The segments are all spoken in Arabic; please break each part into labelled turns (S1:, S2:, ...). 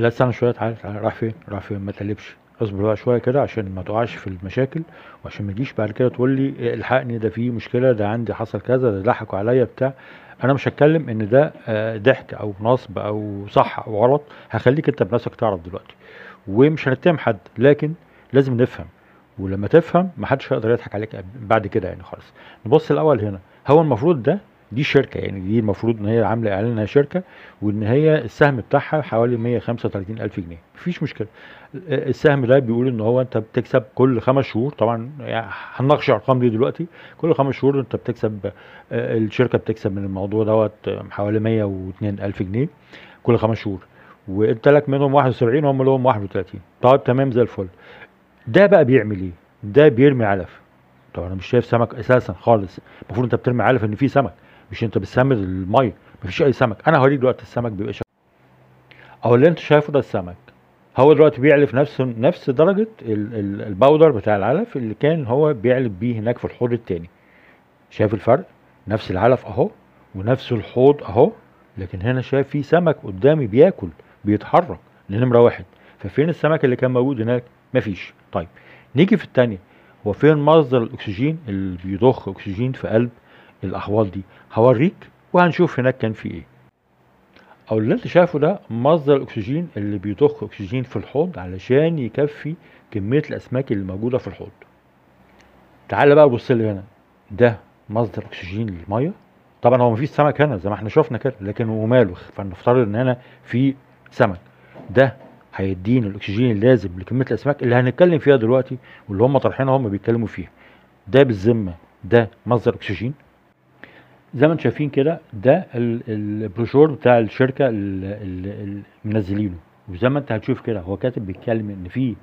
S1: لا استنى شويه، تعالى تعالى، راح فين راح فين؟ ما تقلبش، اصبر بقى شويه كده عشان ما تقعش في المشاكل، وعشان ما تجيش بعد كده تقول لي الحقني ده فيه مشكله، ده عندي حصل كذا، ده ضحكوا عليا بتاع. انا مش هتكلم ان ده ضحك او نصب او صح او غلط، هخليك انت بنفسك تعرف دلوقتي، ومش هنتهم حد، لكن لازم نفهم. ولما تفهم محدش هيقدر يضحك عليك بعد كده يعني خالص. نبص الاول هنا، هو المفروض ده، دي شركه يعني، دي المفروض ان هي عامله اعلان انها شركه، وان هي السهم بتاعها حوالي 135 الف جنيه، مفيش مشكله. السهم ده بيقول ان هو انت بتكسب كل 5 شهور، طبعا يعني هنناقش الارقام دي دلوقتي، كل 5 شهور انت بتكسب، الشركه بتكسب من الموضوع دوت حوالي 102 الف جنيه كل 5 شهور، وانت لك منهم 71، هم لهم 31. طيب تمام زي الفل. ده بقى بيعمل ايه؟ ده بيرمي علف. طب انا مش شايف سمك اساسا خالص، المفروض انت بترمي علف ان في سمك، مش انت بتسمد الميه. مفيش اي سمك، انا هوريك دلوقتي السمك بيبقى شكله اهو، اللي انت شايفه ده السمك. هو دلوقتي بيعلف نفس درجه الباودر بتاع العلف اللي كان هو بيعلف بيه هناك في الحوض التاني. شايف الفرق؟ نفس العلف اهو، ونفس الحوض اهو، لكن هنا شايف في سمك قدامي بياكل، بيتحرك، دي نمره واحد. ففين السمك اللي كان موجود هناك؟ مفيش. طيب نيجي في التانية، هو فين مصدر الاكسجين اللي بيضخ اكسجين في قلب الاحواض دي؟ هوريك وهنشوف هناك كان في ايه. او اللي انت شايفه ده مصدر الاكسجين اللي بيضخ اكسجين في الحوض علشان يكفي كمية الاسماك اللي موجودة في الحوض. تعال بقى بص لي هنا، ده مصدر اكسجين للميه. طبعا هو مفيش سمك هنا زي ما احنا شفنا كده، لكن هو ماله، فنفترض ان هنا في سمك. ده هيديني الاكسجين اللازم لكميه الاسماك اللي هنتكلم فيها دلوقتي، واللي هم طرحينها هم بيتكلموا فيها. ده بالذمه ده مصدر اكسجين؟ زي ما انتم شايفين كده، ده البروشور بتاع الشركه اللي منزلينه، وزي ما انت هتشوف كده هو كاتب بيتكلم ان في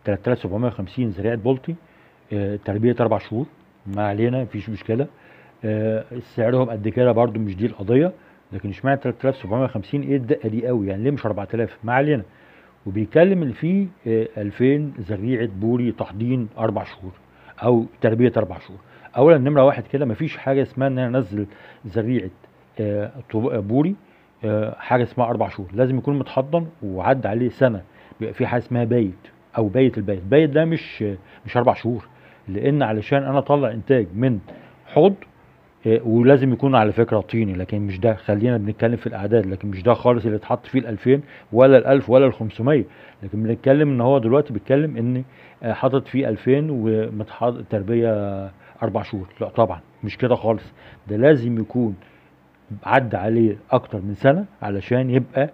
S1: 3750 زريعه بلطي، تربيه 4 شهور. ما علينا مفيش مشكله. سعرهم قد كده برضو، مش دي القضيه. لكن اشمعنى 3750؟ ايه الدقه دي قوي يعني؟ ليه مش 4000؟ ما علينا. وبيتكلم ان في 2000 زريعه بوري تحضين 4 شهور، او تربيه 4 شهور. اولا نمره واحد كده، مفيش حاجه اسمها ان انا انزل زريعه بوري حاجه اسمها 4 شهور، لازم يكون متحضن وعدى عليه سنه. بيبقى في حاجه اسمها بايت، او بايت. البايت ده مش 4 شهور، لان علشان انا اطلع انتاج من حوض، ولازم يكون على فكرة طيني، لكن مش ده، خلينا بنتكلم في الأعداد، لكن مش ده خالص اللي اتحط فيه ال2000 ولا ال1000 ولا ال500. لكن بنتكلم ان هو دلوقتي بيتكلم ان حاطط فيه 2000 ومتحط تربية 4 شهور. لا طبعا مش كده خالص، ده لازم يكون عدى عليه أكتر من سنة علشان يبقى